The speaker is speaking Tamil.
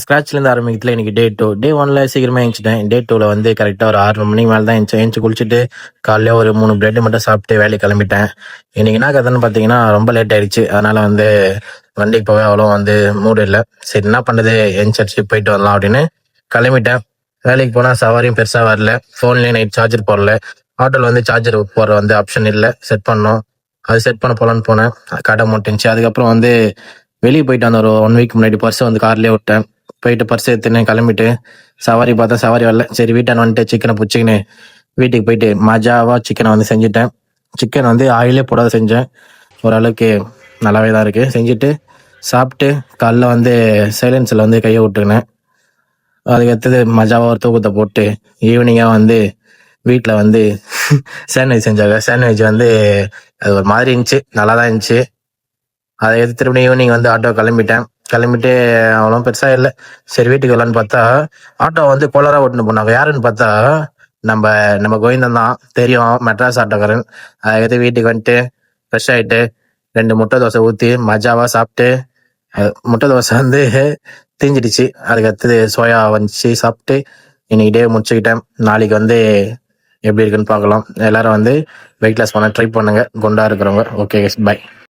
ஸ்க்ராட்ச்லேருந்து ஆரம்பிக்கிறதுல இன்னைக்கு டே 2. டே 1ல சீக்கிரமா எழுந்துச்சிட்டேன். டே 2ல வந்து கரெக்டாக ஒரு 6 மணிக்கு மேலே தான் எழுந்துச்சு குளிச்சுட்டு காலையில் ஒரு 3 பிரெட் மட்டும் சாப்பிட்டு வேலைக்கு கிளம்பிட்டேன். இன்னைக்கு என்ன கதைன்னு பார்த்தீங்கன்னா ரொம்ப லேட் ஆயிடுச்சு. அதனால வந்து வண்டிக்கு போக அவ்வளோ வந்து மூடு இல்லை. சரி என்ன பண்ணுறது, எழுந்திரிச்சு போயிட்டு வரலாம் அப்படின்னு கிளம்பிட்டேன். வேலைக்கு போனால் சவாரியும் பெருசாக வரல. ஃபோன்லேயே நைட் சார்ஜர் போடல. ஆட்டோவில் வந்து சார்ஜர் போடுற வந்து ஆப்ஷன் இல்லை, செட் பண்ணோம். அது செட் பண்ண போகலான்னு போனேன், கடை மூட்டுச்சு. அதுக்கப்புறம் வந்து வெளியே போயிட்டு வந்த ஒரு 1 வீக் முன்னாடி பர்ஸை வந்து கார்லேயே விட்டேன். போயிட்டு பர்ஸ் எடுத்துன்னு கிளம்பிட்டு சவாரி பார்த்தா சவாரி வரல. சரி வீட்டான வந்துட்டு சிக்கனை பிடிச்சிக்கின்னு வீட்டுக்கு போயிட்டு மஜாவாக சிக்கனை வந்து செஞ்சுட்டேன். சிக்கன் வந்து ஆயிலே போடாத செஞ்சேன். ஓரளவுக்கு நல்லாவே தான் இருக்குது. செஞ்சுட்டு சாப்பிட்டு காலைல வந்து சைலன்ஸில் வந்து கையை விட்டுக்கினேன். அதுக்கடுத்தது மஜாவாக ஒரு தூக்கத்தை போட்டு ஈவினிங்காக வந்து வீட்டில் வந்து சாண்ட்விச் செஞ்சாங்க. சாண்ட்விச் வந்து அது ஒரு மாதிரி இருந்துச்சு, நல்லா தான் இருந்துச்சு. அதை எடுத்து திரும்ப ஈவினிங் வந்து ஆட்டோ கிளம்பிட்டு அவ்வளோ பெருசாக இல்லை. சரி வீட்டுக்கு வரலான்னு பார்த்தா ஆட்டோ வந்து கோலராக ஓட்டுன்னு போனாங்க. யாருன்னு பார்த்தா நம்ம நம்ம கோவிந்தன் தான், தெரியும், மெட்ராஸ் ஆட்டோக்காரன். அதை எடுத்து வீட்டுக்கு வந்துட்டு ஃப்ரெஷ் ஆகிட்டு 2 முட்டை தோசை ஊற்றி மஜாவாக சாப்பிட்டு, முட்டை தோசை வந்து தீஞ்சிடுச்சு. அதுக்கு அடுத்தது சோயா வந்துச்சு, சாப்பிட்டு இன்னைக்கு டே முடிச்சுக்கிட்டேன். நாளைக்கு வந்து எப்படி இருக்குன்னு பார்க்கலாம். எல்லாரும் வந்து வெயிட் லாஸ் பண்ண ட்ரை பண்ணுங்க, குண்டா இருக்கிறவங்க. Okay, by.